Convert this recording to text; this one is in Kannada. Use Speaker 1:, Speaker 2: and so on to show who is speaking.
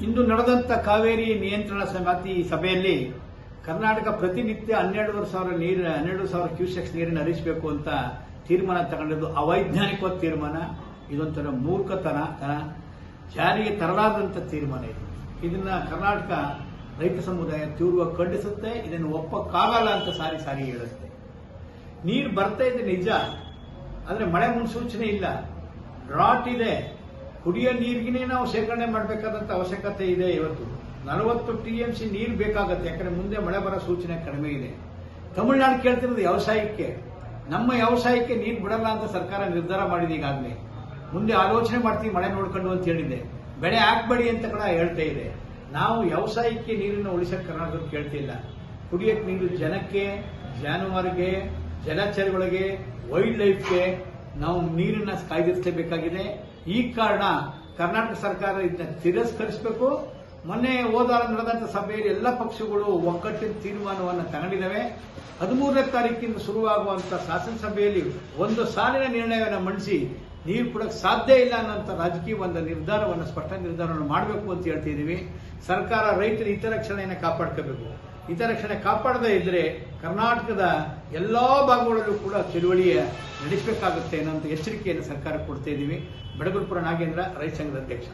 Speaker 1: ಇಂದು ನಡೆದಂತ ಕಾವೇರಿ ನಿಯಂತ್ರಣ ಸಮಿತಿ ಸಭೆಯಲ್ಲಿ ಕರ್ನಾಟಕ ಪ್ರತಿನಿತ್ಯ 12,000 ಕ್ಯೂಸೆಕ್ಸ್ ನೀರನ್ನು ಹರಿಸಬೇಕು ಅಂತ ತೀರ್ಮಾನ ತಗೊಂಡಿದ್ದು ಅವೈಜ್ಞಾನಿಕವಾದ ತೀರ್ಮಾನ. ಇದೊಂಥರ ಮೂರ್ಖತನ, ಜಾರಿಗೆ ತರಲಾದಂಥ ತೀರ್ಮಾನ ಇದು. ಇದನ್ನ ಕರ್ನಾಟಕ ರೈತ ಸಮುದಾಯ ತೀವ್ರವಾಗಿ ಖಂಡಿಸುತ್ತೆ. ಇದನ್ನು ಒಪ್ಪಕ್ಕಾಗಲ್ಲ ಅಂತ ಸಾರಿ ಸಾರಿ ಹೇಳುತ್ತೆ. ನೀರು ಬರ್ತಾ ಇದೆ ನಿಜ, ಆದರೆ ಮಳೆ ಮುನ್ಸೂಚನೆ ಇಲ್ಲ, ಡ್ರಾಟ್ ಇದೆ. ಕುಡಿಯೋ ನೀರಿಗಿನೇ ನಾವು ಶೇಖರಣೆ ಮಾಡಬೇಕಾದಂತ ಅವಶ್ಯಕತೆ ಇದೆ. ಇವತ್ತು 40 TMC ನೀರು ಬೇಕಾಗತ್ತೆ, ಯಾಕಂದ್ರೆ ಮುಂದೆ ಮಳೆ ಬರೋ ಸೂಚನೆ ಕಡಿಮೆ ಇದೆ. ತಮಿಳುನಾಡು ಕೇಳ್ತಿರೋದು ವ್ಯವಸಾಯಕ್ಕೆ, ನಮ್ಮ ವ್ಯವಸಾಯಕ್ಕೆ ನೀರು ಬಿಡಲ್ಲ ಅಂತ ಸರ್ಕಾರ ನಿರ್ಧಾರ ಮಾಡಿದೆ ಈಗಾಗಲೇ. ಮುಂದೆ ಆಲೋಚನೆ ಮಾಡ್ತೀವಿ ಮಳೆ ನೋಡ್ಕೊಂಡು ಅಂತ ಹೇಳಿದೆ. ಬೆಳೆ ಹಾಕ್ಬೇಡಿ ಅಂತ ಕೂಡ ಹೇಳ್ತಾ ಇದೆ. ನಾವು ವ್ಯವಸಾಯಕ್ಕೆ ನೀರನ್ನು ಉಳಿಸಕ್ಕೆ ಕರ್ನಾಟಕದಲ್ಲಿ ಕೇಳ್ತಿಲ್ಲ. ಕುಡಿಯಕ್ಕೆ ನೀರು ಜನಕ್ಕೆ, ಜಾನುವಾರಿಗೆ, ಜಲಚರಗಳಿಗೆ, ವೈಲ್ಡ್ ಲೈಫ್ಗೆ ನಾವು ನೀರನ್ನ ಕಾಯ್ದಿರಿಸಲೇಬೇಕಾಗಿದೆ. ಈ ಕಾರಣ ಕರ್ನಾಟಕ ಸರ್ಕಾರ ಇದನ್ನ ತಿರಸ್ಕರಿಸಬೇಕು. ಮೊನ್ನೆ ಹೋದ ನಡೆದಂತ ಸಭೆಯಲ್ಲಿ ಎಲ್ಲ ಪಕ್ಷಗಳು ಒಗ್ಗಟ್ಟಿನ ತೀರ್ಮಾನವನ್ನು ತಗೊಂಡಿದ್ದಾವೆ. 13ನೇ ತಾರೀಕಿಂದ ಶುರುವಾಗುವಂತಹ ಶಾಸನಸಭೆಯಲ್ಲಿ ಒಂದು ಸಾಲಿನ ನಿರ್ಣಯವನ್ನು ಮಂಡಿಸಿ ನೀರು ಕೊಡಕ್ಕೆ ಸಾಧ್ಯ ಇಲ್ಲ ಅನ್ನೋಂಥ ರಾಜಕೀಯ ಒಂದು ನಿರ್ಧಾರವನ್ನು, ಸ್ಪಷ್ಟ ನಿರ್ಧಾರವನ್ನು ಮಾಡಬೇಕು ಅಂತ ಹೇಳ್ತಿದ್ದೀವಿ. ಸರ್ಕಾರ ರೈತರ ಹಿತರಕ್ಷಣೆಯನ್ನು ಕಾಪಾಡ್ಕೋಬೇಕು. ಹಿತರಕ್ಷಣೆ ಕಾಪಾಡದೇ ಇದ್ರೆ ಕರ್ನಾಟಕದ ಎಲ್ಲಾ ಭಾಗಗಳಲ್ಲೂ ಕೂಡ ಚಳುವಳಿಯ ನಡೆಸಬೇಕಾಗುತ್ತೆ ಅನ್ನೋ ಎಚ್ಚರಿಕೆಯನ್ನು ಸರ್ಕಾರ ಕೊಡ್ತಾ ಇದ್ದೀವಿ. ಬಡಗುರುಪುರ ನಾಗೇಂದ್ರ, ರೈತ ಸಂಘದ ಅಧ್ಯಕ್ಷ.